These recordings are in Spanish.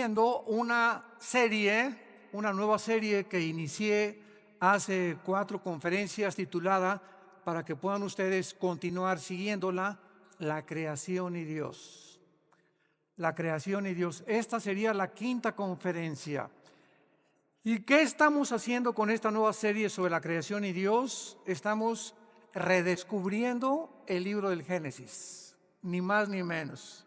siguiendo una nueva serie que inicié hace 4 conferencias titulada, para que puedan ustedes continuar siguiéndola, La creación y Dios. La creación y Dios. Esta sería la 5ª conferencia. ¿Y qué estamos haciendo con esta nueva serie sobre la creación y Dios? Estamos redescubriendo el libro del Génesis, ni más ni menos.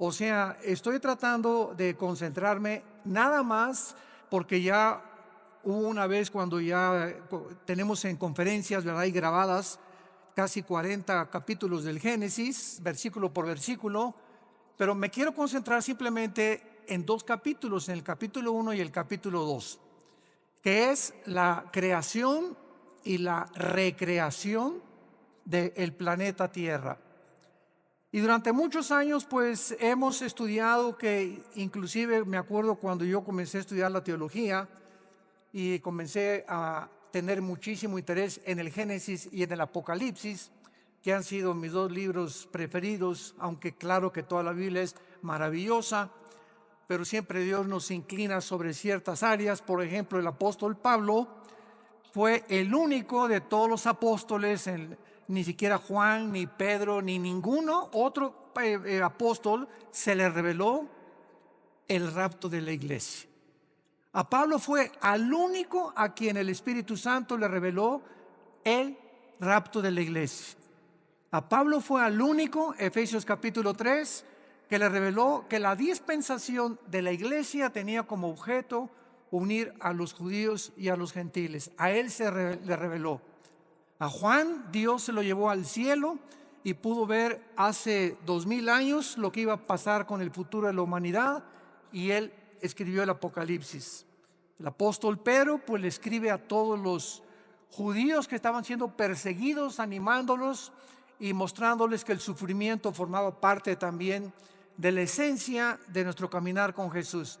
O sea, estoy tratando de concentrarme nada más porque ya hubo una vez cuando ya tenemos en conferencias, ¿verdad?, y grabadas casi 40 capítulos del Génesis, versículo por versículo, pero me quiero concentrar simplemente en 2 capítulos, en el capítulo 1 y el capítulo 2, que es la creación y la recreación del planeta Tierra. Y durante muchos años pues hemos estudiado, que inclusive me acuerdo cuando yo comencé a estudiar la teología y comencé a tener muchísimo interés en el Génesis y en el Apocalipsis, que han sido mis 2 libros preferidos, aunque claro que toda la Biblia es maravillosa, pero siempre Dios nos inclina sobre ciertas áreas. Por ejemplo, el apóstol Pablo fue el único de todos los apóstoles, ni siquiera Juan, ni Pedro, ni ninguno otro apóstol se le reveló el rapto de la iglesia. A Pablo fue al único a quien el Espíritu Santo le reveló el rapto de la iglesia. A Pablo fue al único, Efesios capítulo 3, que le reveló que la dispensación de la iglesia tenía como objeto unir a los judíos y a los gentiles. A él le reveló. A Juan Dios se lo llevó al cielo y pudo ver hace 2000 años lo que iba a pasar con el futuro de la humanidad, y él escribió el Apocalipsis. El apóstol Pedro pues le escribe a todos los judíos que estaban siendo perseguidos, animándolos y mostrándoles que el sufrimiento formaba parte también de la esencia de nuestro caminar con Jesús.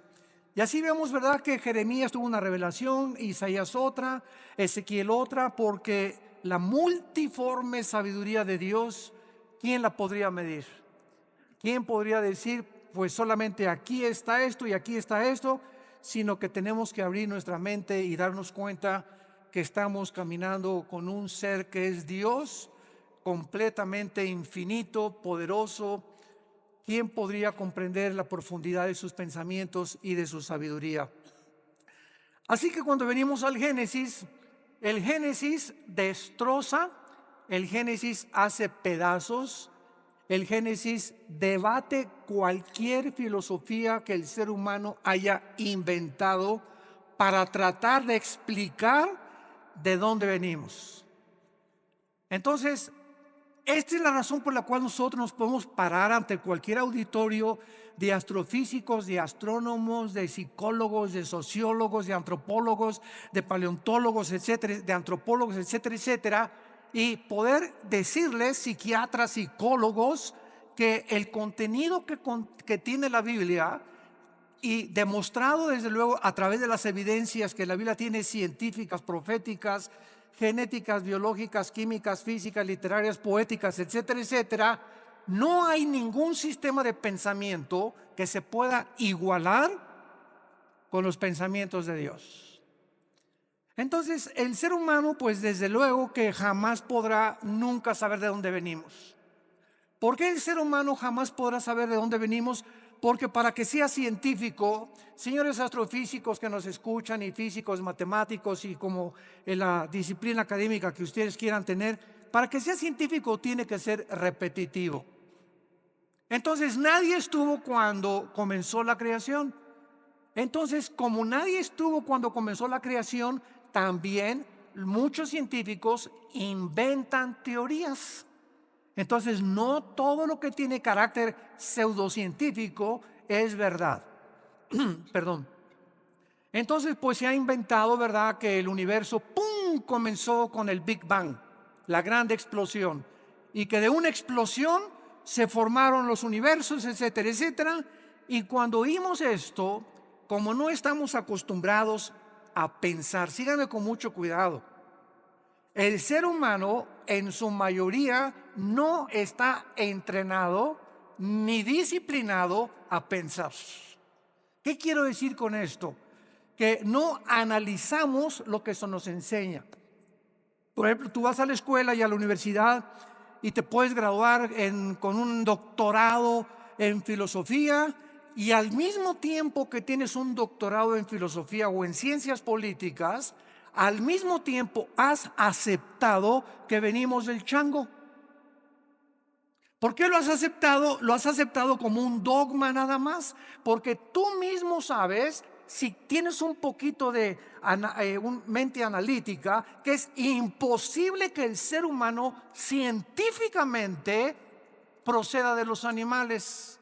Y así vemos, ¿verdad?, que Jeremías tuvo una revelación, Isaías otra, Ezequiel otra, porque la multiforme sabiduría de Dios, ¿quién la podría medir? ¿Quién podría decir, pues solamente aquí está esto y aquí está esto? Sino que tenemos que abrir nuestra mente y darnos cuenta que estamos caminando con un ser que es Dios, completamente infinito, poderoso. ¿Quién podría comprender la profundidad de sus pensamientos y de su sabiduría? Así que cuando venimos al Génesis, el Génesis destroza, el Génesis hace pedazos, el Génesis debate cualquier filosofía que el ser humano haya inventado para tratar de explicar de dónde venimos. Entonces, esta es la razón por la cual nosotros nos podemos parar ante cualquier auditorio de astrofísicos, de astrónomos, de psicólogos, de sociólogos, de antropólogos, de paleontólogos, etcétera, de antropólogos, etcétera, etcétera, y poder decirles, psiquiatras, psicólogos, que el contenido que tiene la Biblia, y demostrado desde luego a través de las evidencias que la Biblia tiene, científicas, proféticas, genéticas, biológicas, químicas, físicas, literarias, poéticas, etcétera, etcétera, no hay ningún sistema de pensamiento que se pueda igualar con los pensamientos de Dios. Entonces, el ser humano, pues desde luego que jamás podrá nunca saber de dónde venimos. ¿Por qué el ser humano jamás podrá saber de dónde venimos? Porque para que sea científico, señores astrofísicos que nos escuchan, y físicos, matemáticos, y como en la disciplina académica que ustedes quieran tener, para que sea científico tiene que ser repetitivo. Entonces nadie estuvo cuando comenzó la creación. Entonces, como nadie estuvo cuando comenzó la creación, también muchos científicos inventan teorías. Entonces, no todo lo que tiene carácter pseudocientífico es verdad. Perdón. Entonces, pues se ha inventado, ¿verdad?, que el universo, ¡pum!, comenzó con el Big Bang, la gran explosión, y que de una explosión se formaron los universos, etcétera, etcétera. Y cuando oímos esto, como no estamos acostumbrados a pensar, síganme con mucho cuidado, el ser humano en su mayoría no está entrenado ni disciplinado a pensar. ¿Qué quiero decir con esto? Que no analizamos lo que eso nos enseña. Por ejemplo, tú vas a la escuela y a la universidad y te puedes graduar con un doctorado en filosofía, y al mismo tiempo que tienes un doctorado en filosofía o en ciencias políticas, al mismo tiempo has aceptado que venimos del chango. ¿Por qué lo has aceptado? Lo has aceptado como un dogma nada más, porque tú mismo sabes, si tienes un poquito de mente analítica, que es imposible que el ser humano científicamente proceda de los animales,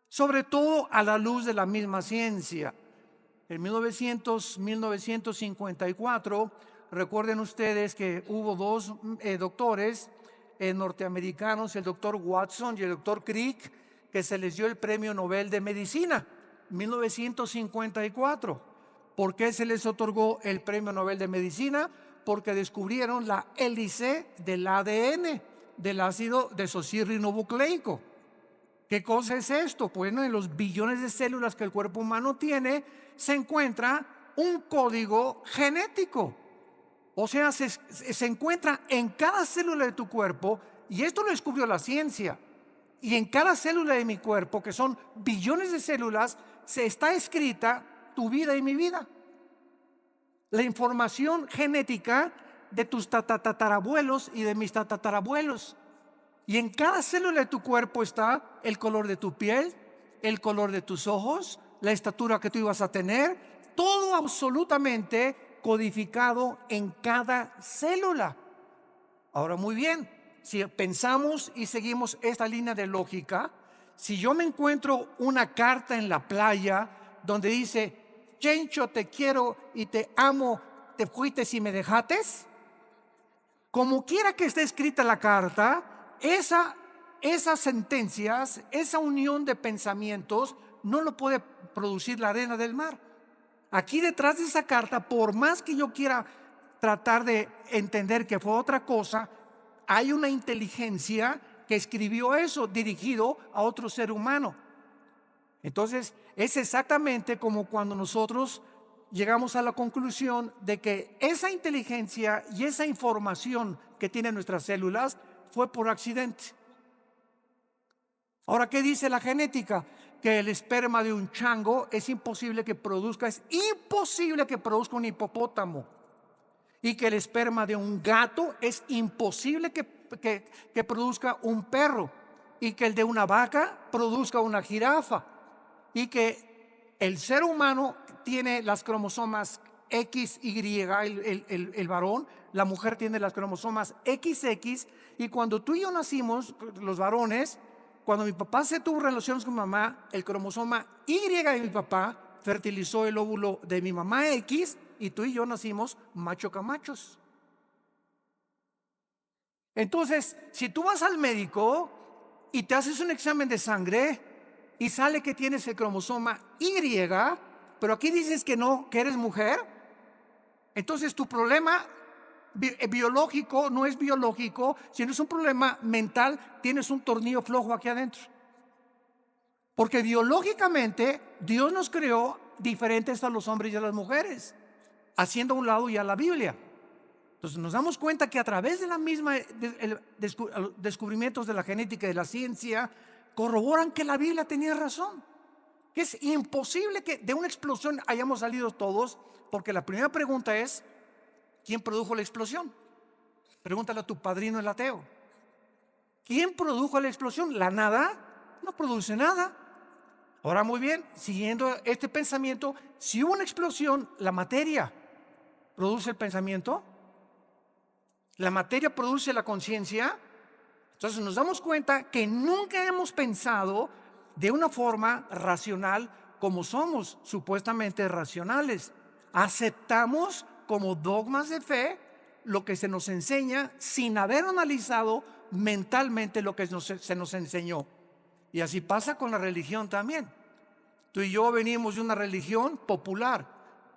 sobre todo a la luz de la misma ciencia. En 1954, recuerden ustedes que hubo dos doctores norteamericanos, el doctor Watson y el doctor Crick, que se les dio el premio Nobel de Medicina, 1954. ¿Por qué se les otorgó el premio Nobel de Medicina? Porque descubrieron la hélice del ADN, del ácido desoxirribonucleico. ¿Qué cosa es esto? Bueno, en los billones de células que el cuerpo humano tiene se encuentra un código genético. O sea, se encuentra en cada célula de tu cuerpo, y esto lo descubrió la ciencia. Y en cada célula de mi cuerpo, que son billones de células, se está escrita tu vida y mi vida. La información genética de tus tatarabuelos y de mis tatarabuelos. Y en cada célula de tu cuerpo está el color de tu piel, el color de tus ojos, la estatura que tú ibas a tener, todo absolutamente codificado en cada célula. Ahora, muy bien, si pensamos y seguimos esta línea de lógica, si yo me encuentro una carta en la playa donde dice: Chencho, te quiero y te amo, te fuiste y me dejates, como quiera que esté escrita la carta, esas sentencias, esa unión de pensamientos, no lo puede producir la arena del mar. Aquí detrás de esa carta, por más que yo quiera tratar de entender que fue otra cosa, hay una inteligencia que escribió eso dirigido a otro ser humano. Entonces, es exactamente como cuando nosotros llegamos a la conclusión de que esa inteligencia y esa información que tienen nuestras células fue por accidente. Ahora, ¿qué dice la genética? Que el esperma de un chango es imposible que produzca un hipopótamo, y que el esperma de un gato es imposible que produzca un perro, y que el de una vaca produzca una jirafa, y que el ser humano tiene las cromosomas XY, el varón, la mujer tiene las cromosomas XX, y cuando tú y yo nacimos, los varones, cuando mi papá se tuvo relaciones con mi mamá, el cromosoma Y de mi papá fertilizó el óvulo de mi mamá X, y tú y yo nacimos macho camachos. Entonces, si tú vas al médico y te haces un examen de sangre y sale que tienes el cromosoma Y, pero aquí dices que no, que eres mujer, entonces tu problema biológico no es biológico, sino es un problema mental. Tienes un tornillo flojo aquí adentro, porque biológicamente Dios nos creó diferentes a los hombres y a las mujeres, haciendo a un lado ya la Biblia. Entonces nos damos cuenta que a través de la misma descubrimientos de la genética y de la ciencia corroboran que la Biblia tenía razón, que es imposible que de una explosión hayamos salido todos, porque la primera pregunta es: ¿quién produjo la explosión? Pregúntale a tu padrino el ateo. ¿Quién produjo la explosión? ¿La nada? No produce nada. Ahora, muy bien, siguiendo este pensamiento, si hubo una explosión, ¿la materia produce el pensamiento? ¿La materia produce la conciencia? Entonces nos damos cuenta que nunca hemos pensado de una forma racional como somos supuestamente racionales. Aceptamos como dogmas de fe lo que se nos enseña sin haber analizado mentalmente lo que se nos enseñó. Y así pasa con la religión también. Tú y yo venimos de una religión popular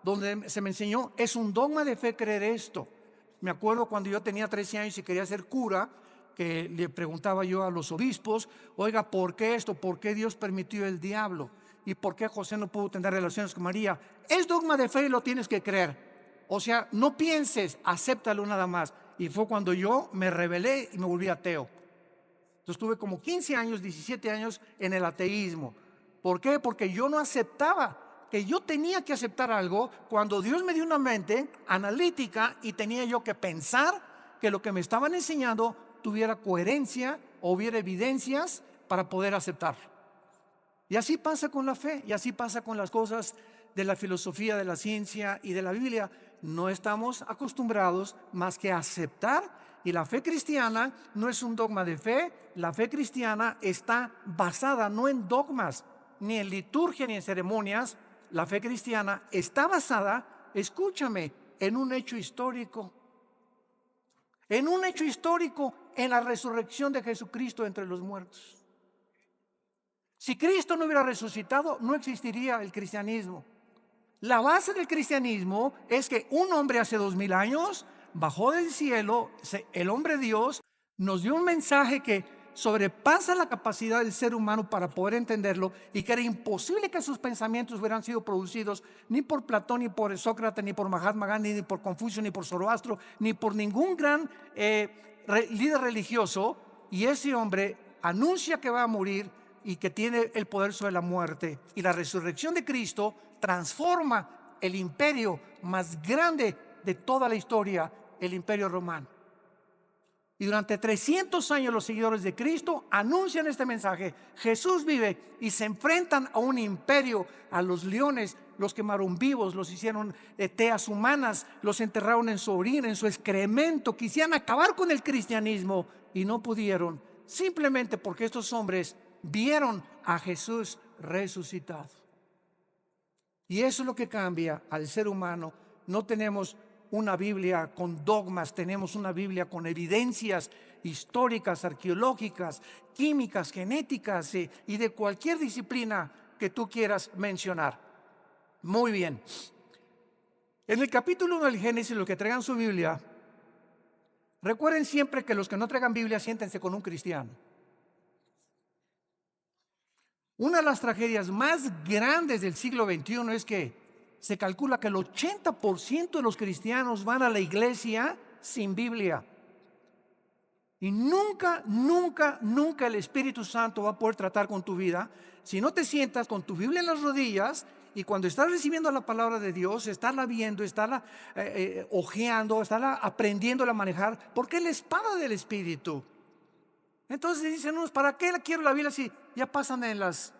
donde se me enseñó: es un dogma de fe creer esto. Me acuerdo cuando yo tenía 13 años y quería ser cura, que le preguntaba yo a los obispos: oiga, ¿por qué esto? ¿Por qué Dios permitió el diablo? ¿Y por qué José no pudo tener relaciones con María? Es dogma de fe y lo tienes que creer. O sea, no pienses, acéptalo nada más. Y fue cuando yo me rebelé y me volví ateo. Entonces tuve como 15 años, 17 años en el ateísmo. ¿Por qué? Porque yo no aceptaba que yo tenía que aceptar algo cuando Dios me dio una mente analítica y tenía yo que pensar que lo que me estaban enseñando tuviera coherencia o hubiera evidencias para poder aceptarlo. Y así pasa con la fe, y así pasa con las cosas de la filosofía, de la ciencia y de la Biblia. No estamos acostumbrados más que a aceptar, y la fe cristiana no es un dogma de fe. La fe cristiana está basada no en dogmas, ni en liturgia, ni en ceremonias. La fe cristiana está basada, escúchame, en un hecho histórico. En un hecho histórico, en la resurrección de Jesucristo entre los muertos. Si Cristo no hubiera resucitado, no existiría el cristianismo. La base del cristianismo es que un hombre hace 2000 años bajó del cielo, el hombre Dios, nos dio un mensaje que sobrepasa la capacidad del ser humano para poder entenderlo, y que era imposible que sus pensamientos hubieran sido producidos ni por Platón, ni por Sócrates, ni por Mahatma Gandhi, ni por Confucio, ni por Zoroastro, ni por ningún gran líder religioso. Y ese hombre anuncia que va a morir y que tiene el poder sobre la muerte. Y la resurrección de Cristo transforma el imperio más grande de toda la historia, el imperio romano. Y durante 300 años los seguidores de Cristo anuncian este mensaje: Jesús vive, y se enfrentan a un imperio, a los leones. Los quemaron vivos, los hicieron teas humanas, los enterraron en su orina, en su excremento. Quisieran acabar con el cristianismo y no pudieron, simplemente porque estos hombres vieron a Jesús resucitado. Y eso es lo que cambia al ser humano. No tenemos una Biblia con dogmas, tenemos una Biblia con evidencias históricas, arqueológicas, químicas, genéticas y de cualquier disciplina que tú quieras mencionar. Muy bien. En el capítulo 1 del Génesis, los que traigan su Biblia, recuerden siempre que los que no traigan Biblia, siéntense con un cristiano. Una de las tragedias más grandes del siglo XXI es que se calcula que el 80% de los cristianos van a la iglesia sin Biblia. Y nunca el Espíritu Santo va a poder tratar con tu vida si no te sientas con tu Biblia en las rodillas, y cuando estás recibiendo la palabra de Dios, estarla viendo, estarla hojeando, estarla aprendiendo a manejar, porque es la espada del Espíritu. Entonces dicen unos: ¿para qué quiero la Biblia si ya pasan en las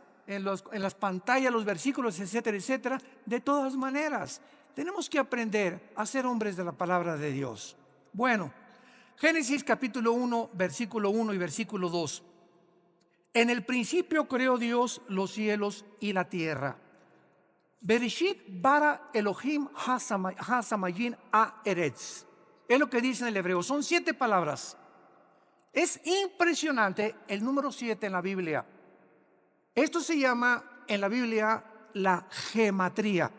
pantallas los versículos, etcétera, etcétera? De todas maneras, tenemos que aprender a ser hombres de la palabra de Dios. Bueno, Génesis capítulo 1, versículo 1 y versículo 2. En el principio creó Dios los cielos y la tierra. Bereshit bara Elohim ha-samayin ha-eretz. Es lo que dice en el hebreo. Son 7 palabras. Es impresionante el número 7 en la Biblia. Esto se llama en la Biblia la gematría,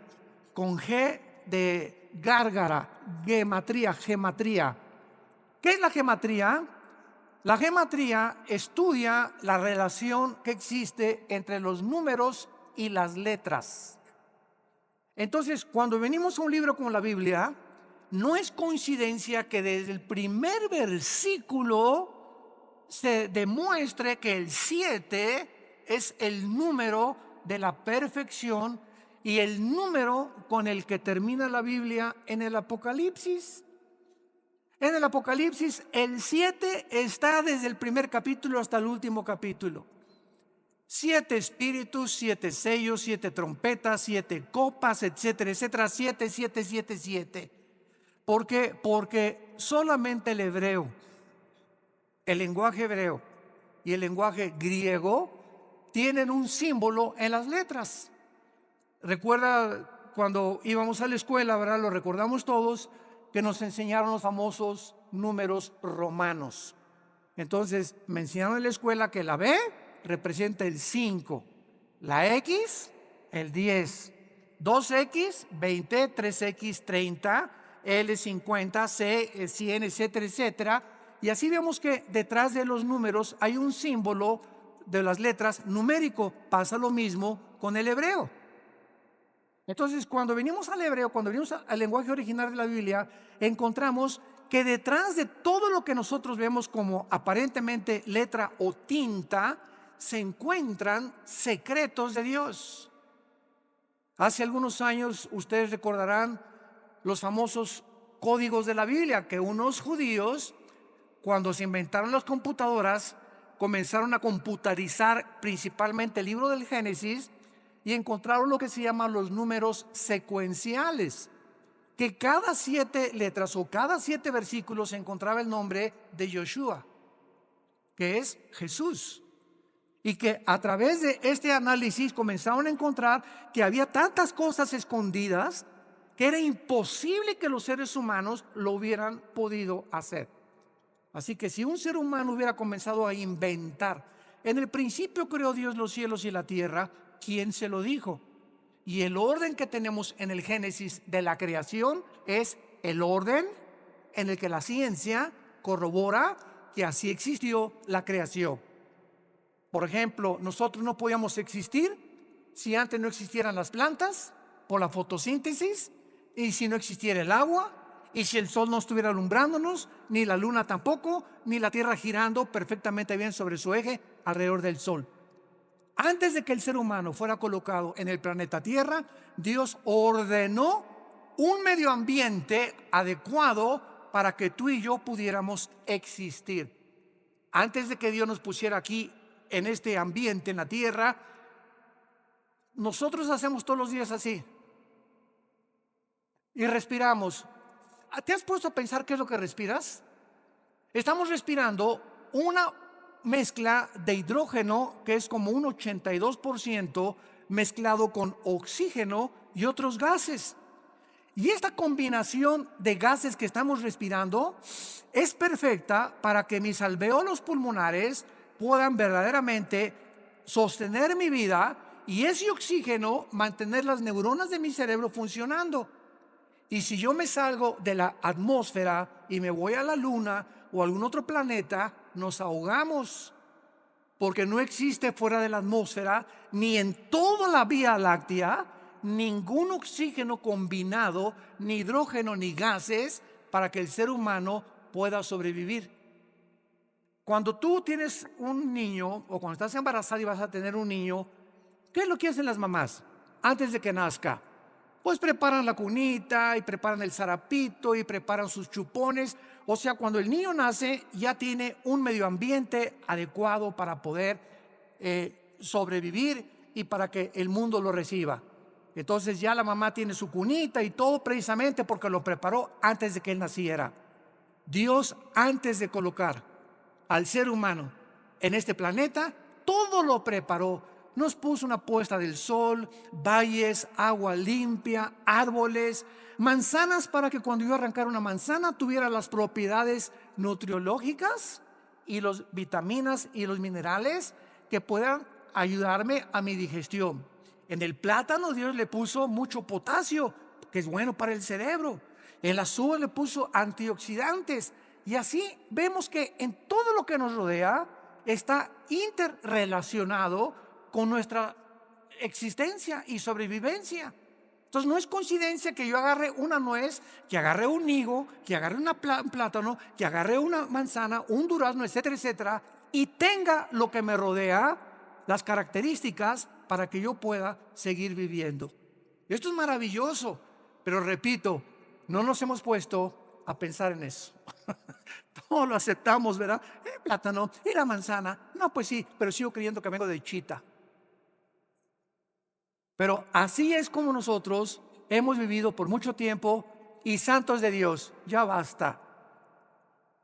con G de gárgara, gematría. ¿Qué es la gematría? La gematría estudia la relación que existe entre los números y las letras. Entonces, cuando venimos a un libro como la Biblia, no es coincidencia que desde el primer versículo se demuestre que el 7 es el número de la perfección y el número con el que termina la Biblia en el Apocalipsis. En el Apocalipsis, el 7 está desde el primer capítulo hasta el último capítulo. 7 espíritus, 7 sellos, 7 trompetas, 7 copas, etcétera, etcétera. 7, 7, 7, 7. ¿Por qué? Porque solamente el hebreo, el lenguaje hebreo y el lenguaje griego tienen un símbolo en las letras. Recuerda cuando íbamos a la escuela, ¿verdad? Lo recordamos todos, que nos enseñaron los famosos números romanos. Entonces me enseñaron en la escuela que la B representa el 5, la X el 10, 2X 20, 3X 30, L 50, C 100, etcétera, etcétera. Y así vemos que detrás de los números hay un símbolo de las letras numérico. Pasa lo mismo con el hebreo. Entonces, cuando venimos al hebreo, cuando venimos al lenguaje original de la Biblia, encontramos que detrás de todo lo que nosotros vemos como aparentemente letra o tinta, se encuentran secretos de Dios. Hace algunos años, ustedes recordarán los famosos códigos de la Biblia, que unos judíos, cuando se inventaron las computadoras, comenzaron a computarizar principalmente el libro del Génesis y encontraron lo que se llaman los números secuenciales, que cada 7 letras o cada 7 versículos se encontraba el nombre de Yoshua, que es Jesús. Y que a través de este análisis comenzaron a encontrar que había tantas cosas escondidas que era imposible que los seres humanos lo hubieran podido hacer. Así que si un ser humano hubiera comenzado a inventar, en el principio creó Dios los cielos y la tierra, ¿quién se lo dijo? Y el orden que tenemos en el Génesis de la creación es el orden en el que la ciencia corrobora que así existió la creación. Por ejemplo, nosotros no podíamos existir si antes no existieran las plantas por la fotosíntesis, y si no existiera el agua, y si el sol no estuviera alumbrándonos, ni la luna tampoco, ni la tierra girando perfectamente bien sobre su eje alrededor del sol. Antes de que el ser humano fuera colocado en el planeta Tierra, Dios ordenó un medio ambiente adecuado para que tú y yo pudiéramos existir. Antes de que Dios nos pusiera aquí en este ambiente, en la tierra, nosotros hacemos todos los días así y respiramos. ¿Te has puesto a pensar qué es lo que respiras? Estamos respirando una mezcla de hidrógeno que es como un 82% mezclado con oxígeno y otros gases. Y esta combinación de gases que estamos respirando es perfecta para que mis alvéolos pulmonares puedan verdaderamente sostener mi vida y ese oxígeno mantener las neuronas de mi cerebro funcionando. Y si yo me salgo de la atmósfera y me voy a la luna o a algún otro planeta, nos ahogamos, porque no existe fuera de la atmósfera ni en toda la Vía Láctea ningún oxígeno combinado, ni hidrógeno ni gases para que el ser humano pueda sobrevivir. Cuando tú tienes un niño o cuando estás embarazada y vas a tener un niño, ¿qué es lo que hacen las mamás antes de que nazca? Pues preparan la cunita y preparan el zarapito y preparan sus chupones. O sea, cuando el niño nace ya tiene un medio ambiente adecuado para poder sobrevivir y para que el mundo lo reciba. Entonces ya la mamá tiene su cunita y todo precisamente porque lo preparó antes de que él naciera. Dios, antes de colocar al ser humano en este planeta, todo lo preparó. Nos puso una puesta del sol, valles, agua limpia, árboles, manzanas para que cuando yo arrancara una manzana tuviera las propiedades nutriológicas y las vitaminas y los minerales que puedan ayudarme a mi digestión. En el plátano Dios le puso mucho potasio, que es bueno para el cerebro. En las uvas le puso antioxidantes. Y así vemos que en todo lo que nos rodea está interrelacionado con nuestra existencia y sobrevivencia. Entonces no es coincidencia que yo agarre una nuez, que agarre un higo, que agarre un plátano, que agarre una manzana, un durazno, etcétera, etcétera, y tenga lo que me rodea, las características para que yo pueda seguir viviendo. Esto es maravilloso, pero repito, no nos hemos puesto a pensar en eso. Todo lo aceptamos, ¿verdad? El plátano y la manzana. No, pues sí, pero sigo creyendo que vengo de Chita. Pero así es como nosotros hemos vivido por mucho tiempo y santos de Dios, ya basta.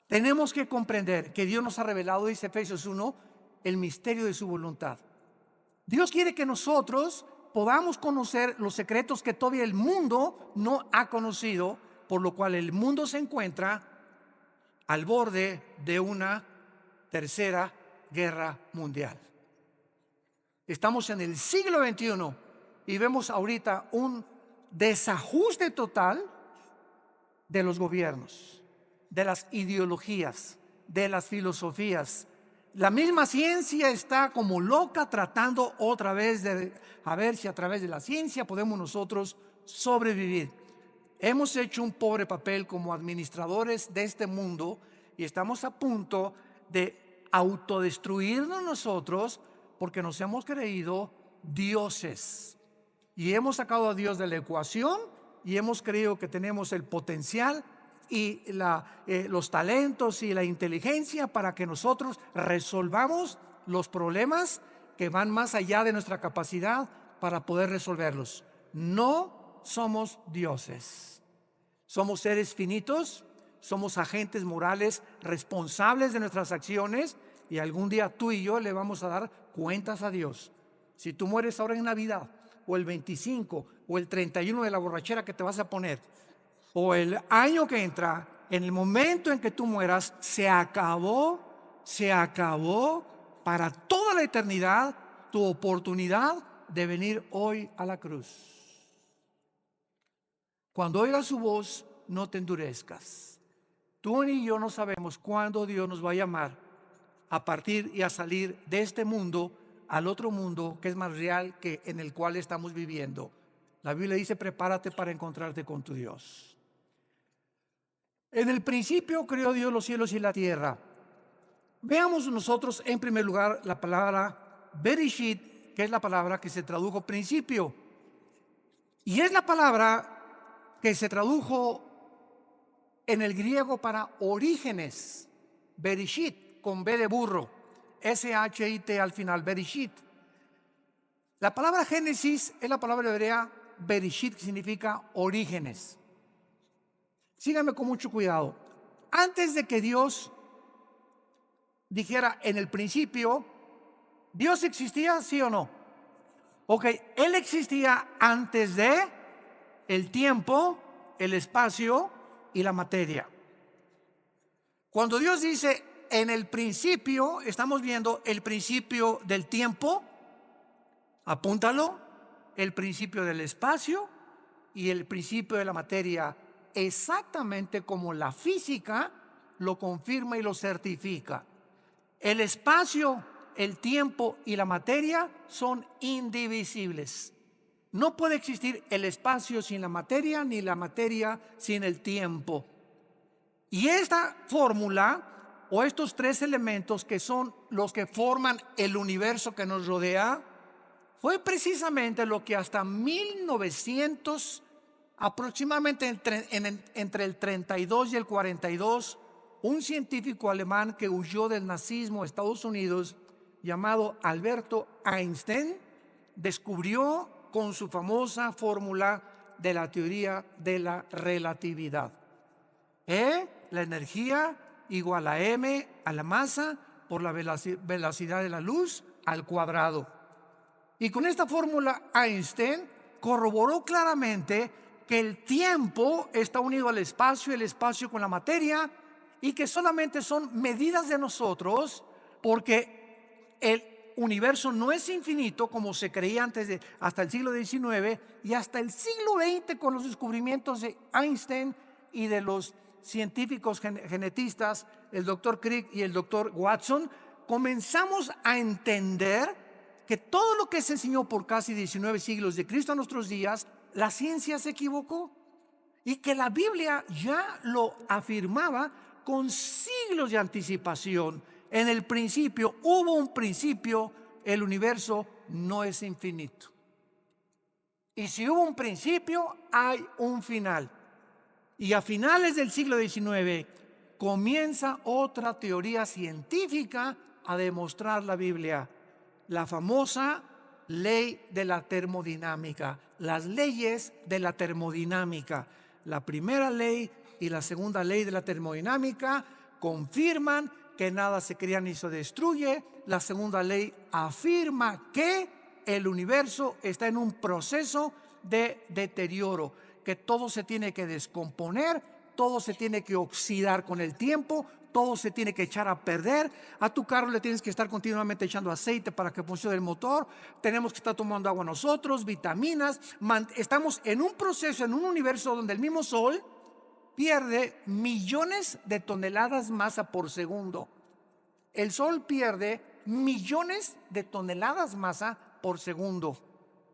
Tenemos que comprender que Dios nos ha revelado, dice Efesios 1, el misterio de su voluntad. Dios quiere que nosotros podamos conocer los secretos que todavía el mundo no ha conocido, por lo cual el mundo se encuentra al borde de una tercera guerra mundial. Estamos en el siglo XXI y vemos ahorita un desajuste total de los gobiernos, de las ideologías, de las filosofías, La misma ciencia está como loca tratando otra vez de a ver si a través de la ciencia podemos nosotros sobrevivir. Hemos hecho un pobre papel como administradores de este mundo y estamos a punto de autodestruirnos nosotros porque nos hemos creído dioses. Y hemos sacado a Dios de la ecuación y hemos creído que tenemos el potencial y los talentos y la inteligencia para que nosotros resolvamos los problemas que van más allá de nuestra capacidad para poder resolverlos. No somos dioses. Somos seres finitos, somos agentes morales responsables de nuestras acciones y algún día tú y yo le vamos a dar cuentas a Dios. Si tú mueres ahora en Navidad, o el 25, o el 31 de la borrachera que te vas a poner, o el año que entra, en el momento en que tú mueras, se acabó para toda la eternidad tu oportunidad de venir hoy a la cruz. Cuando oigas su voz, no te endurezcas. Tú ni yo no sabemos cuándo Dios nos va a llamar a partir y a salir de este mundo al otro mundo que es más real que en el cual estamos viviendo. La Biblia dice: prepárate para encontrarte con tu Dios. En el principio creó Dios los cielos y la tierra. Veamos nosotros en primer lugar la palabra Bereshit, que es la palabra que se tradujo principio. Y es la palabra que se tradujo en el griego para orígenes. Bereshit, con B de burro. S-H-I-T al final, Bereshit. La palabra Génesis es la palabra hebrea Bereshit, que significa orígenes. Síganme con mucho cuidado. Antes de que Dios dijera en el principio, ¿Dios existía, sí o no? Ok, Él existía antes de el tiempo, el espacio y la materia. Cuando Dios dice en el principio, estamos viendo el principio del tiempo, apúntalo, el principio del espacio y el principio de la materia, exactamente como la física lo confirma y lo certifica. El espacio, el tiempo y la materia son indivisibles. No puede existir el espacio sin la materia, ni la materia sin el tiempo. Y esta fórmula, o estos tres elementos que son los que forman el universo que nos rodea, fue precisamente lo que hasta 1900, aproximadamente entre el 32 y el 42, un científico alemán que huyó del nazismo a Estados Unidos, llamado Alberto Einstein, descubrió con su famosa fórmula de la teoría de la relatividad. La energía igual a m a la masa por la velocidad de la luz al cuadrado. Y con esta fórmula Einstein corroboró claramente que el tiempo está unido al espacio y el espacio con la materia, y que solamente son medidas de nosotros, porque el universo no es infinito como se creía hasta el siglo XIX y hasta el siglo XX, con los descubrimientos de Einstein y de los científicos genetistas, el doctor Crick y el doctor Watson, comenzamos a entender que todo lo que se enseñó por casi 19 siglos de Cristo a nuestros días, la ciencia se equivocó, y que la Biblia ya lo afirmaba con siglos de anticipación. En el principio hubo un principio, el universo no es infinito. Y si hubo un principio, hay un final. Y a finales del siglo XIX comienza otra teoría científica a demostrar la Biblia, la famosa ley de la termodinámica, las leyes de la termodinámica. La primera ley y la segunda ley de la termodinámica confirman que nada se crea ni se destruye. La segunda ley afirma que el universo está en un proceso de deterioro, que todo se tiene que descomponer, todo se tiene que oxidar con el tiempo, todo se tiene que echar a perder. A tu carro le tienes que estar continuamente echando aceite para que funcione el motor. Tenemos que estar tomando agua nosotros, vitaminas. Estamos en un proceso, en un universo donde el mismo Sol pierde millones de toneladas masa por segundo. El Sol pierde millones de toneladas masa por segundo.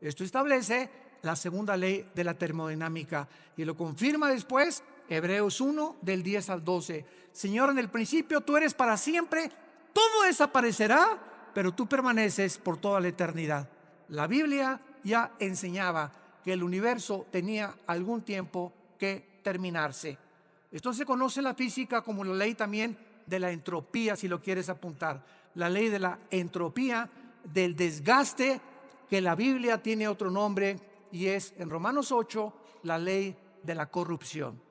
Esto establece la segunda ley de la termodinámica y lo confirma después Hebreos 1 del 10 al 12. Señor, en el principio tú eres para siempre, todo desaparecerá, pero tú permaneces por toda la eternidad. La Biblia ya enseñaba que el universo tenía algún tiempo que terminarse. Esto se conoce en la física como la ley también de la entropía, si lo quieres apuntar. La ley de la entropía, del desgaste, que la Biblia tiene otro nombre y es en Romanos 8 la ley de la corrupción.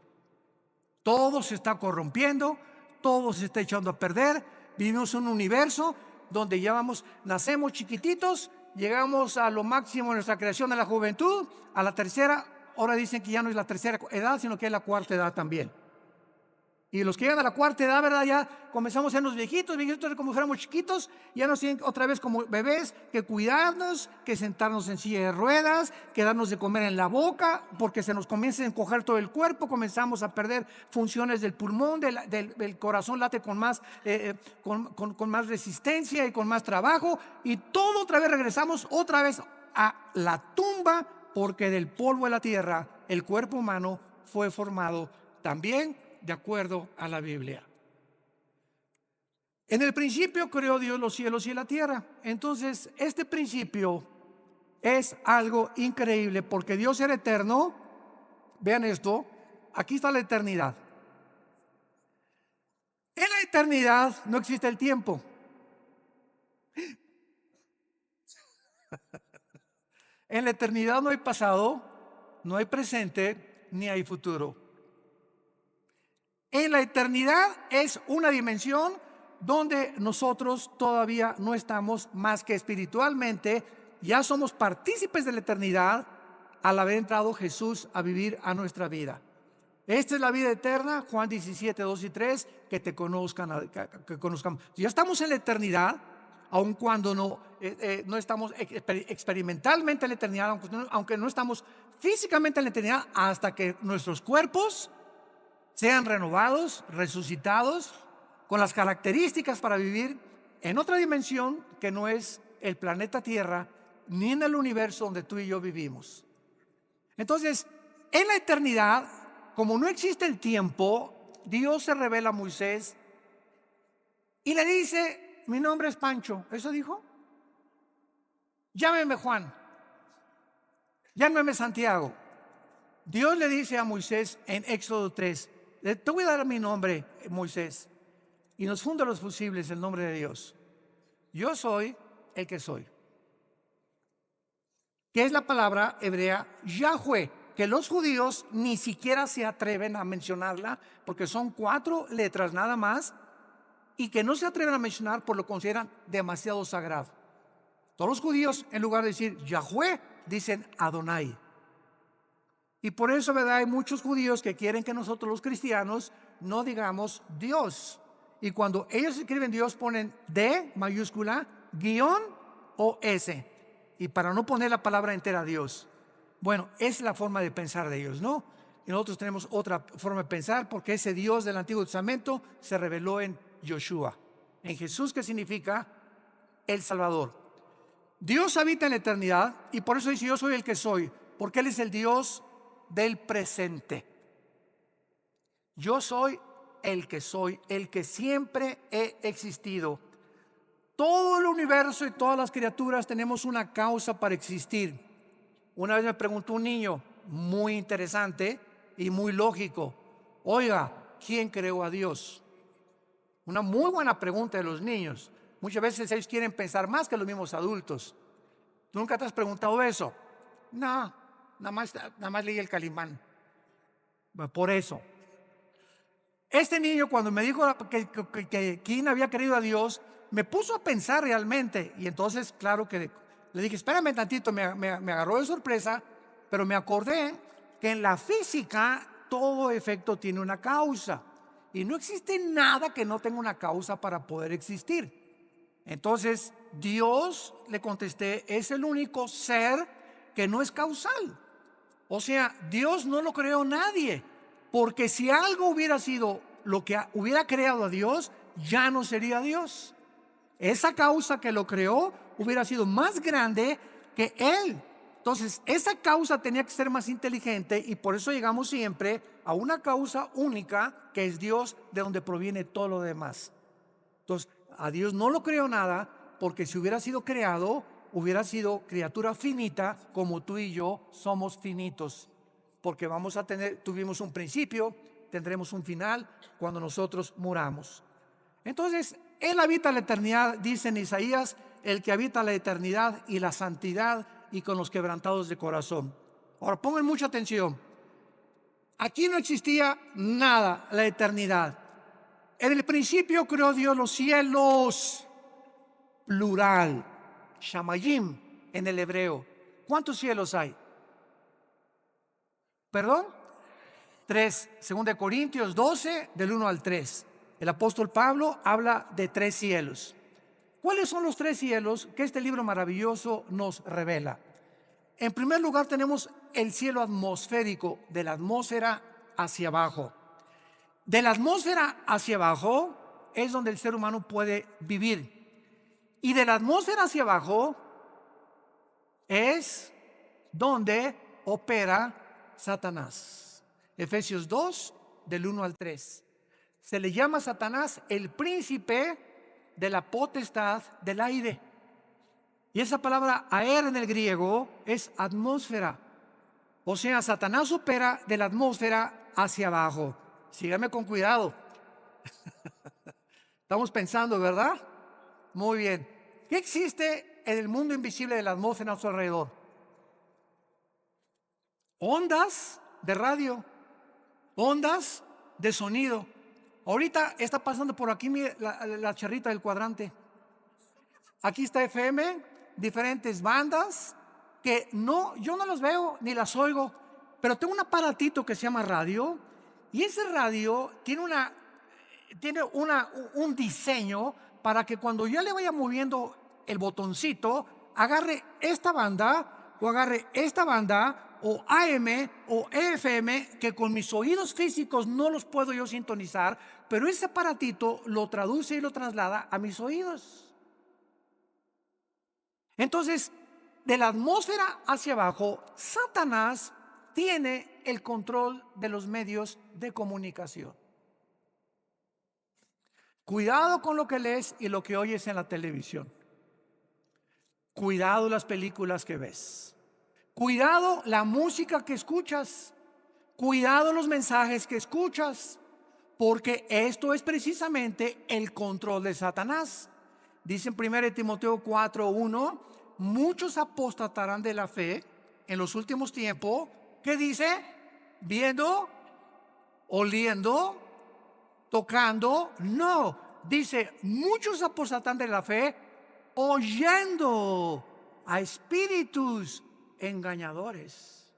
Todo se está corrompiendo, todo se está echando a perder. Vivimos en un universo donde ya nacemos chiquititos, llegamos a lo máximo de nuestra creación de la juventud, a la tercera, ahora dicen que ya no es la tercera edad, sino que es la cuarta edad también. Y los que llegan a la cuarta edad, ¿verdad? Ya comenzamos a ser los viejitos como fuéramos chiquitos, ya nos tienen otra vez como bebés, que cuidarnos, que sentarnos en silla de ruedas, que darnos de comer en la boca, porque se nos comienza a encoger todo el cuerpo, comenzamos a perder funciones del pulmón, del corazón late con más resistencia y con más trabajo, y todo otra vez regresamos otra vez a la tumba, porque del polvo de la tierra el cuerpo humano fue formado también de acuerdo a la Biblia. En el principio creó Dios los cielos y la tierra. Entonces, este principio es algo increíble porque Dios era eterno. Vean esto, aquí está la eternidad. En la eternidad no existe el tiempo. En la eternidad no hay pasado, no hay presente, ni hay futuro. En la eternidad es una dimensión donde nosotros todavía no estamos más que espiritualmente, ya somos partícipes de la eternidad al haber entrado Jesús a vivir a nuestra vida. Esta es la vida eterna, Juan 17, 2 y 3, que te conozcan, que conozcamos. Ya estamos en la eternidad, aun cuando no estamos experimentalmente en la eternidad, aunque no estamos físicamente en la eternidad, hasta que nuestros cuerpos sean renovados, resucitados, con las características para vivir en otra dimensión que no es el planeta Tierra, ni en el universo donde tú y yo vivimos. Entonces, en la eternidad, como no existe el tiempo, Dios se revela a Moisés y le dice: mi nombre es Pancho. ¿Eso dijo? Llámeme Juan, llámeme Santiago. Dios le dice a Moisés en Éxodo 3: te voy a dar mi nombre, Moisés, y nos funda los fusibles el nombre de Dios. Yo soy el que soy, que es la palabra hebrea Yahweh, que los judíos ni siquiera se atreven a mencionarla porque son 4 letras nada más, y que no se atreven a mencionar por lo que consideran demasiado sagrado. Todos los judíos, en lugar de decir Yahweh, dicen Adonai. Y por eso, ¿verdad?, hay muchos judíos que quieren que nosotros los cristianos no digamos Dios. Y cuando ellos escriben Dios ponen D mayúscula, guión o S. Y para no poner la palabra entera Dios. Bueno, es la forma de pensar de ellos, ¿no? Y nosotros tenemos otra forma de pensar, porque ese Dios del Antiguo Testamento se reveló en Yoshua, en Jesús, que significa el Salvador. Dios habita en la eternidad y por eso dice: yo soy el que soy, porque Él es el Dios del presente. Yo soy el que siempre he existido. Todo el universo y todas las criaturas tenemos una causa para existir. Una vez me preguntó un niño muy interesante y muy lógico: oiga, ¿quién creó a Dios? Una muy buena pregunta de los niños. Muchas veces ellos quieren pensar más que los mismos adultos. ¿Tú nunca te has preguntado eso? No, nada más leí el Calimán. Por eso. Este niño, cuando me dijo que quién había creído a Dios, me puso a pensar realmente. Y entonces, claro que le dije: espérame tantito. Me agarró de sorpresa, pero me acordé que en la física todo efecto tiene una causa. Y no existe nada que no tenga una causa para poder existir. Entonces, Dios, le contesté, es el único ser que no es causal. O sea, Dios no lo creó nadie, porque si algo hubiera sido lo que hubiera creado a Dios, ya no sería Dios. esa causa que lo creó hubiera sido más grande que él. Entonces, esa causa tenía que ser más inteligente y por eso llegamos siempre a una causa única que es Dios, de donde proviene todo lo demás. Entonces, a Dios no lo creó nada, porque si hubiera sido creado, hubiera sido criatura finita, como tú y yo somos finitos, porque tuvimos un principio, tendremos un final cuando nosotros muramos. Entonces, Él habita la eternidad, dice en Isaías, el que habita la eternidad y la santidad y con los quebrantados de corazón. Ahora pongan mucha atención. Aquí no existía nada, la eternidad. En el principio creó Dios los cielos, plural, shamayim en el hebreo. ¿Cuántos cielos hay? ¿Perdón? 3, 2 Corintios 12, del 1 al 3. El apóstol Pablo habla de 3 cielos. ¿Cuáles son los 3 cielos que este libro maravilloso nos revela? En primer lugar tenemos el cielo atmosférico, de la atmósfera hacia abajo. De la atmósfera hacia abajo es donde el ser humano puede vivir. Y de la atmósfera hacia abajo es donde opera Satanás. Efesios 2, del 1 al 3. Se le llama a Satanás el príncipe de la potestad del aire. Y esa palabra aer en el griego es atmósfera. O sea, Satanás opera de la atmósfera hacia abajo. Sígame con cuidado. Estamos pensando, ¿verdad? Muy bien. ¿Qué existe en el mundo invisible de la atmósfera a nuestro alrededor? Ondas de radio, ondas de sonido. Ahorita está pasando por aquí la charrita del cuadrante. Aquí está FM, diferentes bandas que yo no las veo ni las oigo, pero tengo un aparatito que se llama radio, y ese radio tiene un diseño para que cuando yo le vaya moviendo el botoncito, agarre esta banda o agarre esta banda o AM o FM, que con mis oídos físicos no los puedo yo sintonizar, pero ese aparatito lo traduce y lo traslada a mis oídos. Entonces, de la atmósfera hacia abajo, Satanás tiene el control de los medios de comunicación. Cuidado con lo que lees y lo que oyes en la televisión. Cuidado las películas que ves. Cuidado la música que escuchas. Cuidado los mensajes que escuchas, porque esto es precisamente el control de Satanás. Dice en 1 Timoteo 4:1, muchos apostatarán de la fe en los últimos tiempos. ¿Qué dice? Viendo, oliendo, tocando. No, dice, muchos apostatarán de la fe oyendo a espíritus engañadores.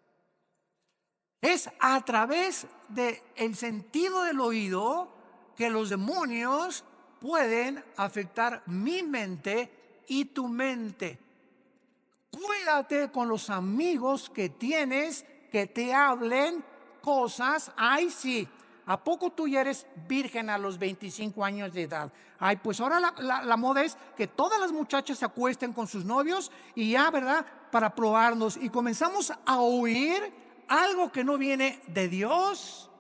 Es a través del sentido del oído que los demonios pueden afectar mi mente y tu mente. Cuídate con los amigos que tienes que te hablen cosas. Ay, sí, ¿a poco tú ya eres virgen a los 25 años de edad? Ay, pues ahora la moda es que todas las muchachas se acuesten con sus novios y ya, ¿verdad? Para probarnos, y comenzamos a oír algo que no viene de Dios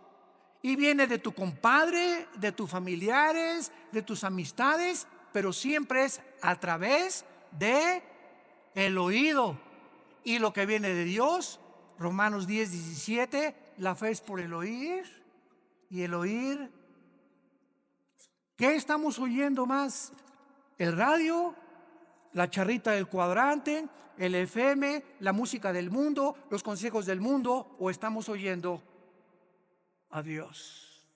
y viene de tu compadre, de tus familiares, de tus amistades, pero siempre es a través de el oído. Y lo que viene de Dios, Romanos 10:17, la fe es por el oír y el oír. ¿Qué estamos oyendo más? ¿El radio? ¿La charrita del cuadrante? ¿El FM? ¿La música del mundo? ¿Los consejos del mundo? ¿O estamos oyendo a Dios?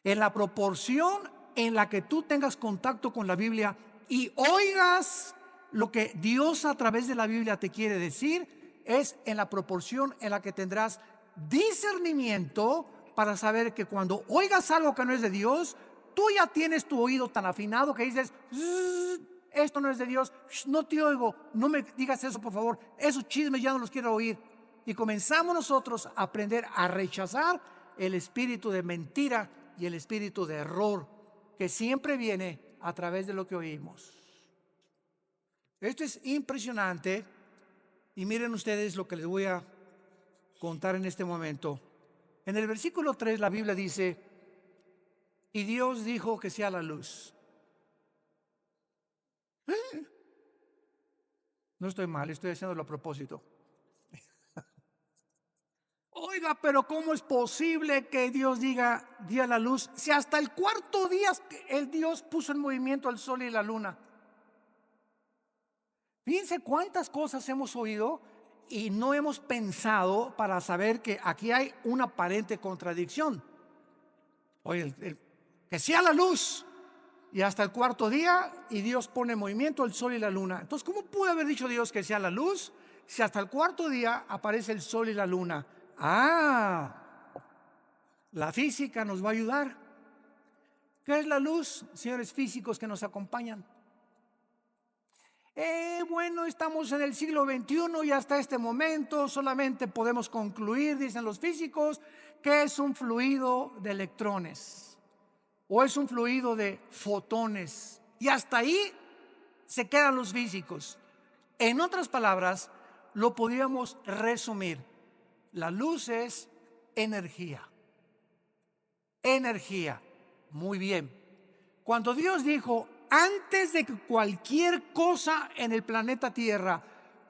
En la proporción en la que tú tengas contacto con la Biblia y oigas lo que Dios a través de la Biblia te quiere decir, es en la proporción en la que tendrás discernimiento para saber que cuando oigas algo que no es de Dios, tú ya tienes tu oído tan afinado que dices, esto no es de Dios, no te oigo, no me digas eso, por favor, esos chismes ya no los quiero oír. Y comenzamos nosotros a aprender a rechazar el espíritu de mentira y el espíritu de error que siempre viene a través de lo que oímos. Esto es impresionante y miren ustedes lo que les voy a contar en este momento. En el versículo 3 la Biblia dice: y Dios dijo que sea la luz. No estoy mal, estoy haciéndolo a propósito. Oiga, pero ¿cómo es posible que Dios diga día la luz si hasta el cuarto día el Dios puso en movimiento el sol y la luna? Fíjense cuántas cosas hemos oído y no hemos pensado para saber que aquí hay una aparente contradicción. Oye, que sea la luz y hasta el cuarto día y Dios pone en movimiento el sol y la luna. Entonces, ¿cómo pudo haber dicho Dios que sea la luz si hasta el cuarto día aparece el sol y la luna? La física nos va a ayudar. ¿Qué es la luz, señores físicos que nos acompañan? Bueno, estamos en el siglo XXI y hasta este momento solamente podemos concluir, dicen los físicos, que es un fluido de electrones o es un fluido de fotones. Y hasta ahí se quedan los físicos. En otras palabras, lo podríamos resumir. La luz es energía. Energía. Muy bien. Cuando Dios dijo, antes de que cualquier cosa en el planeta Tierra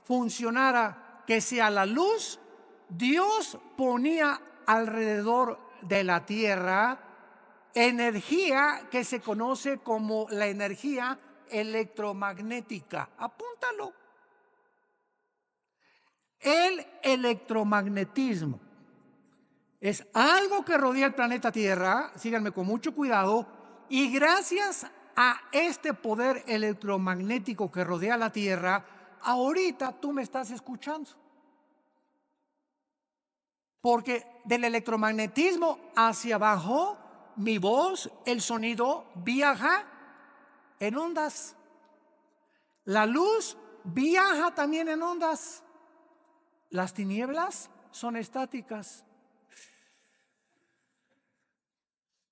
funcionara, que sea la luz, Dios ponía alrededor de la Tierra energía que se conoce como la energía electromagnética. Apúntalo. El electromagnetismo es algo que rodea el planeta Tierra, síganme con mucho cuidado, y gracias a este poder electromagnético que rodea la Tierra, ahorita tú me estás escuchando. Porque del electromagnetismo hacia abajo, mi voz, el sonido, viaja en ondas. La luz viaja también en ondas. Las tinieblas son estáticas.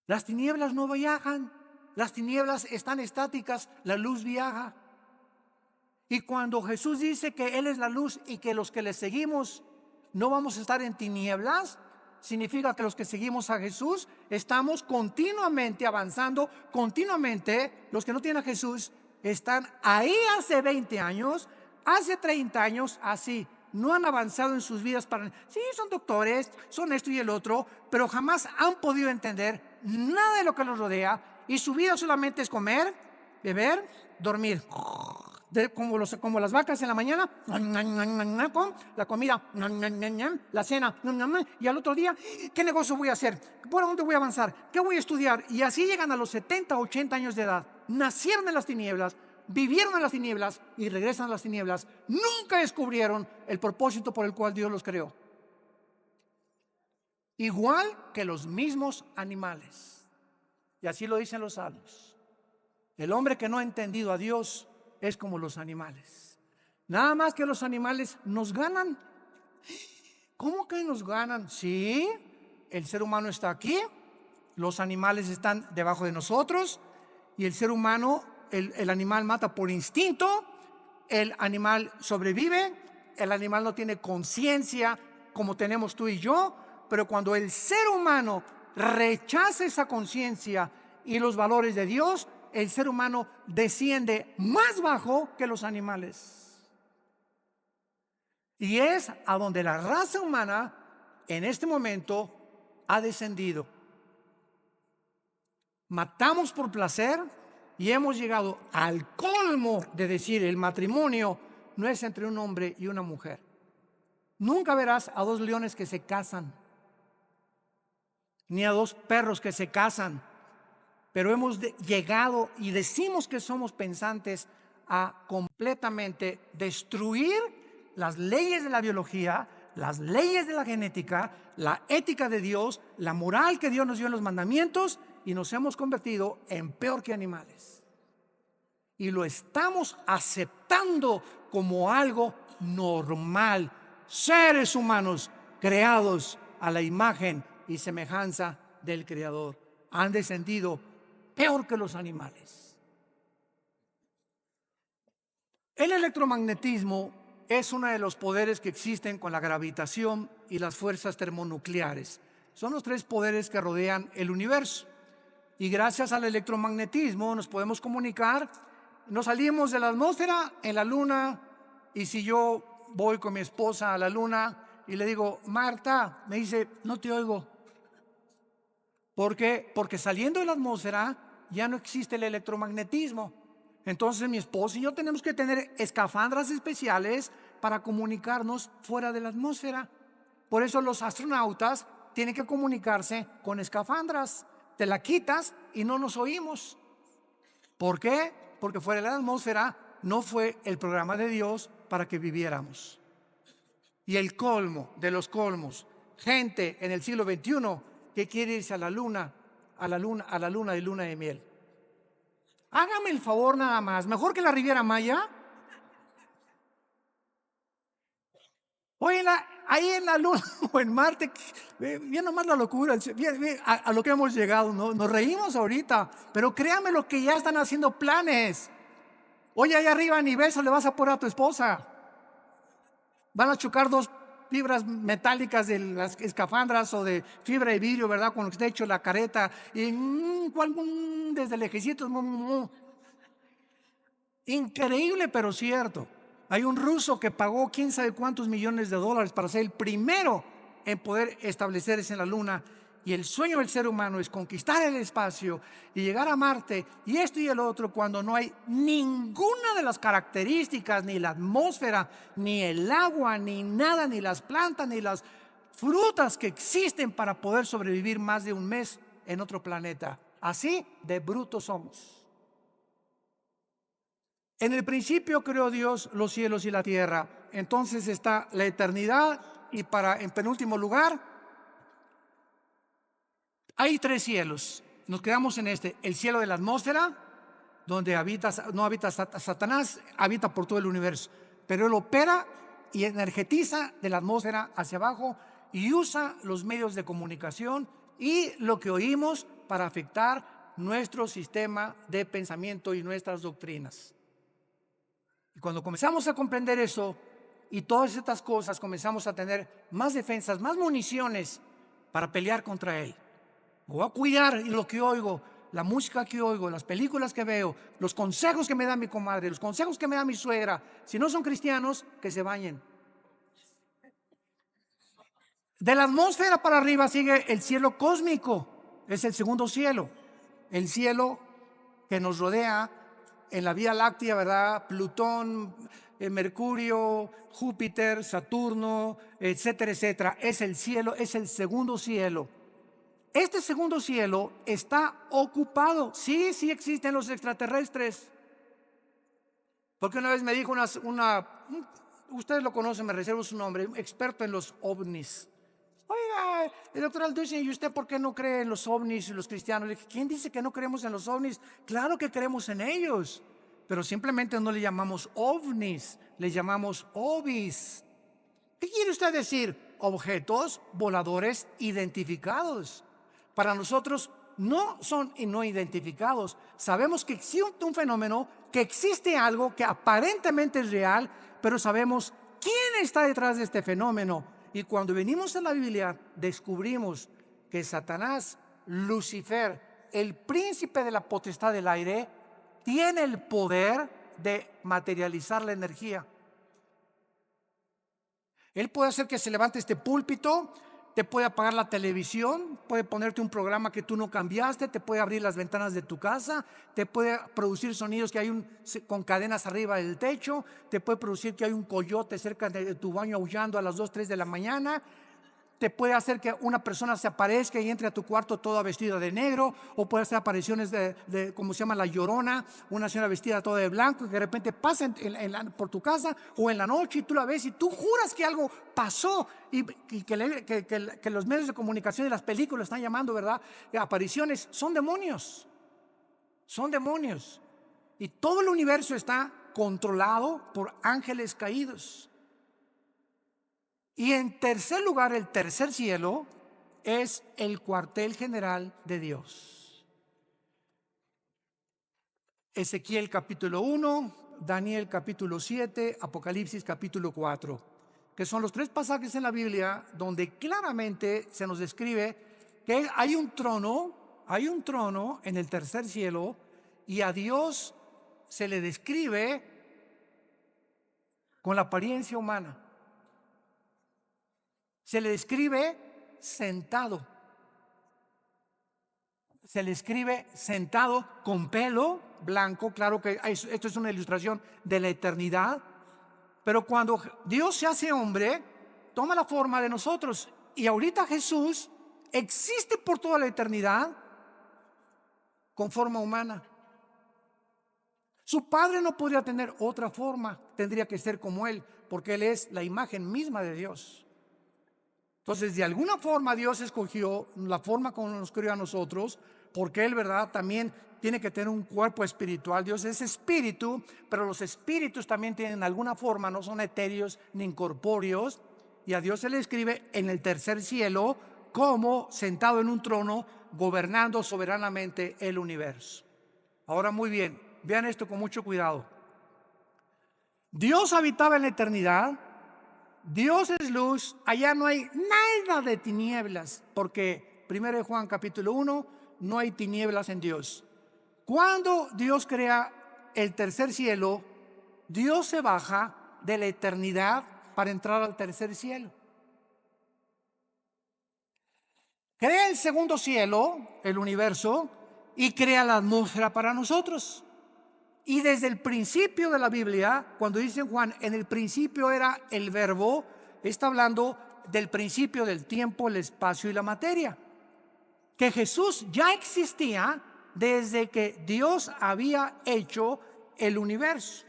Las tinieblas no viajan, las tinieblas están estáticas, la luz viaja. Y cuando Jesús dice que Él es la luz y que los que le seguimos no vamos a estar en tinieblas, significa que los que seguimos a Jesús estamos continuamente avanzando, continuamente. Los que no tienen a Jesús están ahí hace 20 años, hace 30 años, así. No han avanzado en sus vidas sí, son doctores, son esto y el otro, pero jamás han podido entender nada de lo que los rodea y su vida solamente es comer, beber, dormir. Como las vacas en la mañana, la comida, la cena, y al otro día, ¿qué negocio voy a hacer? ¿Por dónde voy a avanzar? ¿Qué voy a estudiar? Y así llegan a los 70, 80 años de edad. Nacieron en las tinieblas, vivieron en las tinieblas y regresan a las tinieblas. Nunca descubrieron el propósito por el cual Dios los creó. Igual que los mismos animales. Y así lo dicen los salmos. El hombre que no ha entendido a Dios es como los animales. Nada más que los animales nos ganan. ¿Cómo que nos ganan? Sí, el ser humano está aquí, los animales están debajo de nosotros y el ser humano, el animal mata por instinto, el animal sobrevive, el animal no tiene conciencia como tenemos tú y yo, pero cuando el ser humano rechaza esa conciencia y los valores de Dios, el ser humano desciende más bajo que los animales. Y es a donde la raza humana en este momento ha descendido. Matamos por placer y hemos llegado al colmo de decir el matrimonio no es entre un hombre y una mujer. Nunca verás a dos leones que se casan, ni a dos perros que se casan. Pero hemos llegado y decimos que somos pensantes a completamente destruir las leyes de la biología, las leyes de la genética, la ética de Dios, la moral que Dios nos dio en los mandamientos, y nos hemos convertido en peor que animales. Y lo estamos aceptando como algo normal. Seres humanos creados a la imagen y semejanza del Creador han descendido peor que los animales. El electromagnetismo es uno de los poderes que existen con la gravitación y las fuerzas termonucleares. Son los tres poderes que rodean el universo. Y gracias al electromagnetismo nos podemos comunicar. Nos salimos de la atmósfera en la luna, y si yo voy con mi esposa a la luna y le digo, Marta, me dice, no te oigo. ¿Por qué? Porque saliendo de la atmósfera ya no existe el electromagnetismo. Entonces mi esposa y yo tenemos que tener escafandras especiales para comunicarnos fuera de la atmósfera. Por eso los astronautas tienen que comunicarse con escafandras. Te la quitas y no nos oímos. ¿Por qué? Porque fuera de la atmósfera no fue el programa de Dios para que viviéramos. Y el colmo de los colmos, gente en el siglo XXI que quiere irse a la luna, a la luna de luna de miel. Hágame el favor nada más, mejor que la Riviera Maya. Oye, ahí en la luna o en Marte, bien nomás la locura, bien, a lo que hemos llegado, ¿no? Nos reímos ahorita, pero créame lo que ya están haciendo planes. Oye, ahí arriba ni beso le vas a poner a tu esposa. Van a chocar dos fibras metálicas de las escafandras o de fibra de vidrio, ¿verdad? Con lo que está hecho la careta. Y desde lejecitos. Increíble, pero cierto. Hay un ruso que pagó quién sabe cuántos millones de dólares para ser el primero en poder establecerse en la luna. Y el sueño del ser humano es conquistar el espacio y llegar a Marte y esto y el otro, cuando no hay ninguna de las características, ni la atmósfera, ni el agua, ni nada, ni las plantas, ni las frutas que existen para poder sobrevivir más de un mes en otro planeta. Así de brutos somos. En el principio creó Dios los cielos y la tierra. Entonces está la eternidad, y en penúltimo lugar hay tres cielos. Nos quedamos en este: el cielo de la atmósfera, donde no habita Satanás, habita por todo el universo, pero él opera y energetiza de la atmósfera hacia abajo y usa los medios de comunicación y lo que oímos para afectar nuestro sistema de pensamiento y nuestras doctrinas. Y cuando comenzamos a comprender eso y todas estas cosas, comenzamos a tener más defensas, más municiones para pelear contra él. Me voy a cuidar lo que oigo, la música que oigo, las películas que veo, los consejos que me da mi comadre, los consejos que me da mi suegra. Si no son cristianos, que se bañen. De la atmósfera para arriba sigue el cielo cósmico, es el segundo cielo, el cielo que nos rodea en la Vía Láctea, ¿verdad? Plutón, Mercurio, Júpiter, Saturno, etcétera, etcétera. Es el cielo, es el segundo cielo. Este segundo cielo está ocupado. Sí, sí existen los extraterrestres. Porque una vez me dijo ustedes lo conocen, me reservo su nombre, un experto en los ovnis. Oiga, el doctor Alducin, ¿y usted por qué no cree en los ovnis y los cristianos? Le dije, ¿quién dice que no creemos en los ovnis? Claro que creemos en ellos, pero simplemente no le llamamos ovnis, le llamamos ovis. ¿Qué quiere usted decir? Objetos voladores identificados. Para nosotros no son no identificados. Sabemos que existe un fenómeno, que existe algo que aparentemente es real, pero sabemos quién está detrás de este fenómeno. Y cuando venimos a la Biblia, descubrimos que Satanás, Lucifer, el príncipe de la potestad del aire, tiene el poder de materializar la energía. Él puede hacer que se levante este púlpito, te puede apagar la televisión, puede ponerte un programa que tú no cambiaste, te puede abrir las ventanas de tu casa, te puede producir sonidos que hay con cadenas arriba del techo, te puede producir que hay un coyote cerca de tu baño aullando a las 2, 3 de la mañana. Te puede hacer que una persona se aparezca y entre a tu cuarto toda vestida de negro, o puede hacer apariciones de como se llama la Llorona, una señora vestida toda de blanco y que de repente pasa por tu casa o en la noche y tú la ves y tú juras que algo pasó y que los medios de comunicación y las películas están llamando, ¿verdad? Apariciones. Son demonios, son demonios. Y todo el universo está controlado por ángeles caídos. Y en tercer lugar, el tercer cielo es el cuartel general de Dios. Ezequiel capítulo 1, Daniel capítulo 7, Apocalipsis capítulo 4, que son los 3 pasajes en la Biblia donde claramente se nos describe que hay un trono en el tercer cielo, y a Dios se le describe con la apariencia humana. Se le describe sentado. Se le escribe sentado con pelo blanco. Claro que esto es una ilustración de la eternidad. Pero cuando Dios se hace hombre, toma la forma de nosotros. Y ahorita Jesús existe por toda la eternidad con forma humana. Su Padre no podría tener otra forma, tendría que ser como Él, porque Él es la imagen misma de Dios. Entonces, de alguna forma Dios escogió la forma como nos creó a nosotros, porque Él, ¿verdad?, también tiene que tener un cuerpo espiritual. Dios es espíritu, pero los espíritus también tienen alguna forma, no son etéreos ni incorpóreos, y a Dios se le escribe en el tercer cielo como sentado en un trono, gobernando soberanamente el universo. Ahora, muy bien, vean esto con mucho cuidado. Dios habitaba en la eternidad. Dios es luz, allá no hay nada de tinieblas, porque 1 Juan capítulo 1, no hay tinieblas en Dios. Cuando Dios crea el tercer cielo, Dios se baja de la eternidad para entrar al tercer cielo. Crea el segundo cielo, el universo, y crea la atmósfera para nosotros. Y desde el principio de la Biblia, cuando dice Juan, en el principio era el verbo, está hablando del principio del tiempo, el espacio y la materia. Que Jesús ya existía desde que Dios había hecho el universo.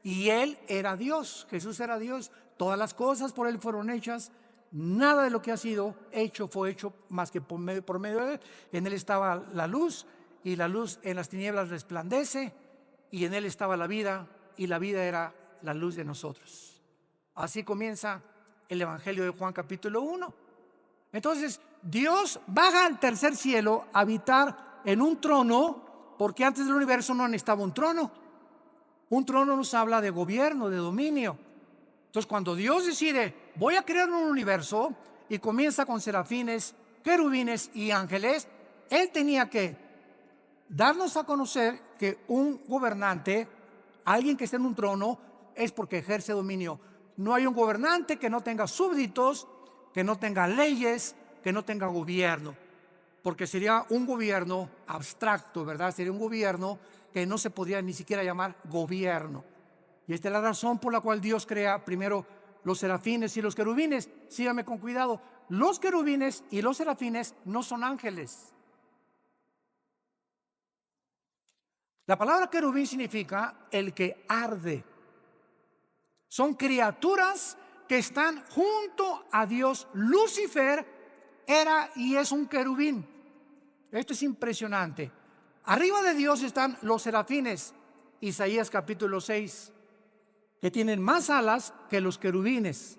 Y Él era Dios, Jesús era Dios. Todas las cosas por Él fueron hechas. Nada de lo que ha sido hecho fue hecho más que por medio de Él. En Él estaba la luz, y la luz en las tinieblas resplandece. Y en Él estaba la vida, y la vida era la luz de nosotros. Así comienza el Evangelio de Juan capítulo 1. Entonces, Dios baja al tercer cielo a habitar en un trono, porque antes del universo no necesitaba un trono. Un trono nos habla de gobierno, de dominio. Entonces, cuando Dios decide, voy a crear un universo, y comienza con serafines, querubines y ángeles, Él tenía que darnos a conocer que un gobernante, alguien que esté en un trono, es porque ejerce dominio. No hay un gobernante que no tenga súbditos, que no tenga leyes, que no tenga gobierno, porque sería un gobierno abstracto, ¿verdad? Sería un gobierno que no se podría ni siquiera llamar gobierno. Y esta es la razón por la cual Dios crea primero los serafines y los querubines. Síganme con cuidado. Los querubines y los serafines no son ángeles. La palabra querubín significa el que arde. Son criaturas que están junto a Dios. Lucifer era y es un querubín. Esto es impresionante. Arriba de Dios están los serafines, Isaías capítulo 6, que tienen más alas que los querubines.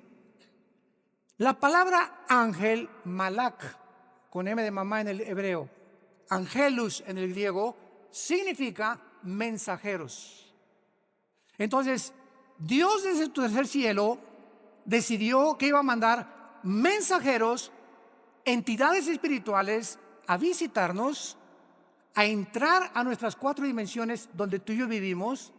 La palabra ángel, malak, con M de mamá en el hebreo, angelus en el griego, significa mensajeros. Entonces, Dios desde el tercer cielo decidió que iba a mandar mensajeros, entidades espirituales, a visitarnos, a entrar a nuestras 4 dimensiones donde tú y yo vivimos,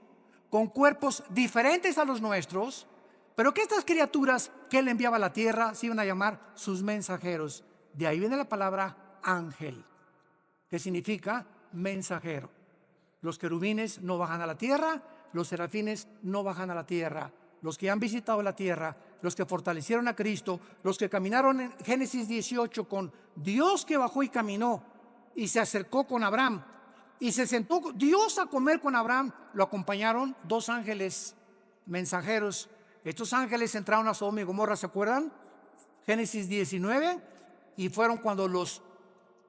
con cuerpos diferentes a los nuestros, pero que estas criaturas que Él enviaba a la tierra se iban a llamar sus mensajeros. De ahí viene la palabra ángel, que significa mensajero. Los querubines no bajan a la tierra, los serafines no bajan a la tierra. Los que han visitado la tierra, los que fortalecieron a Cristo, los que caminaron en Génesis 18 con Dios, que bajó y caminó y se acercó con Abraham y se sentó Dios a comer con Abraham, lo acompañaron 2 ángeles mensajeros. Estos ángeles entraron a Sodoma y Gomorra, ¿se acuerdan? Génesis 19, y fueron cuando los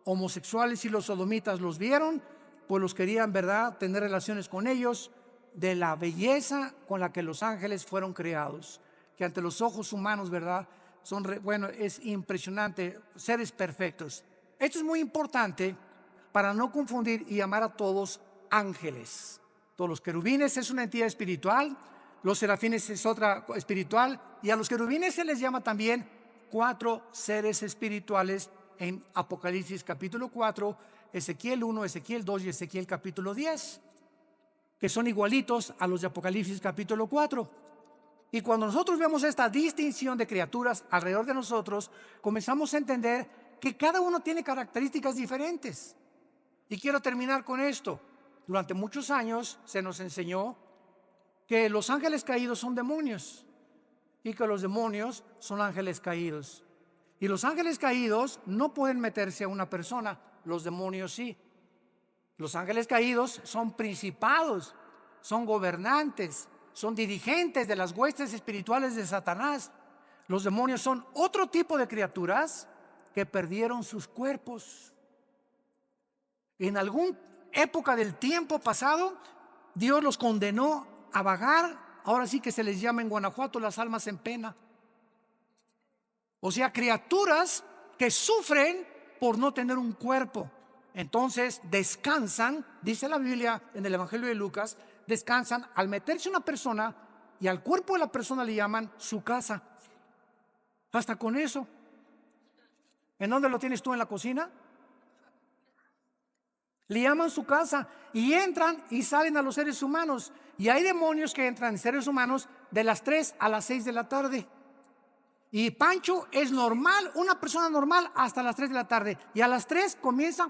homosexuales y los sodomitas los vieron, pues los querían, ¿verdad?, tener relaciones con ellos, de la belleza con la que los ángeles fueron creados, que ante los ojos humanos, ¿verdad?, son, bueno, es impresionante, seres perfectos. Esto es muy importante para no confundir y llamar a todos ángeles. Todos los querubines es una entidad espiritual, los serafines es otra espiritual, y a los querubines se les llama también 4 seres espirituales en Apocalipsis capítulo 4, Ezequiel 1, Ezequiel 2 y Ezequiel capítulo 10, que son igualitos a los de Apocalipsis capítulo 4. Y cuando nosotros vemos esta distinción de criaturas alrededor de nosotros, comenzamos a entender que cada uno tiene características diferentes. Y quiero terminar con esto. Durante muchos años se nos enseñó que los ángeles caídos son demonios y que los demonios son ángeles caídos. Y los ángeles caídos no pueden meterse a una persona, los demonios sí. Los ángeles caídos son principados, son gobernantes, son dirigentes de las huestes espirituales de Satanás. Los demonios son otro tipo de criaturas que perdieron sus cuerpos. En alguna época del tiempo pasado, Dios los condenó a vagar. Ahora sí que se les llama en Guanajuato las almas en pena. O sea, criaturas que sufren por no tener un cuerpo. Entonces descansan, dice la Biblia en el Evangelio de Lucas, descansan al meterse una persona y al cuerpo de la persona le llaman su casa. Hasta con eso. ¿En dónde lo tienes tú? ¿En la cocina? Le llaman su casa y entran y salen a los seres humanos. Y hay demonios que entran en seres humanos de las 3 a las 6 de la tarde. Y Pancho es normal, una persona normal hasta las 3 de la tarde. Y a las 3 comienza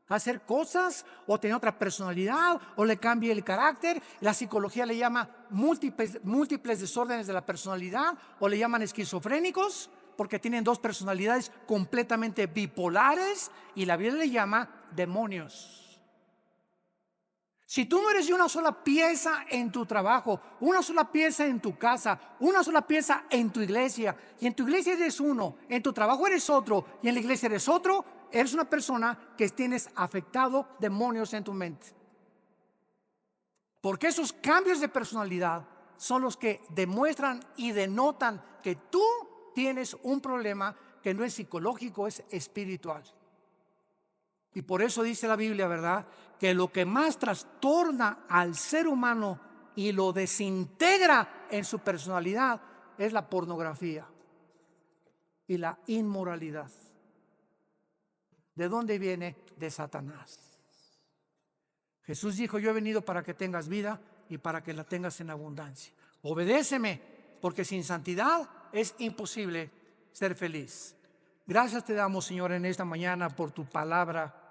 a hacer cosas o tener otra personalidad o le cambia el carácter. La psicología le llama múltiples desórdenes de la personalidad o le llaman esquizofrénicos porque tienen 2 personalidades completamente bipolares y la Biblia le llama demonios. Si tú no eres de una sola pieza en tu trabajo, una sola pieza en tu casa, una sola pieza en tu iglesia, y en tu iglesia eres uno, en tu trabajo eres otro y en la iglesia eres otro, eres una persona que tienes afectado demonios en tu mente. Porque esos cambios de personalidad son los que demuestran y denotan que tú tienes un problema que no es psicológico, es espiritual. Y por eso dice la Biblia, ¿verdad?, que lo que más trastorna al ser humano y lo desintegra en su personalidad es la pornografía y la inmoralidad. ¿De dónde viene? De Satanás. Jesús dijo: yo he venido para que tengas vida y para que la tengas en abundancia. Obedéceme, porque sin santidad es imposible ser feliz. Gracias te damos, Señor, en esta mañana por tu palabra.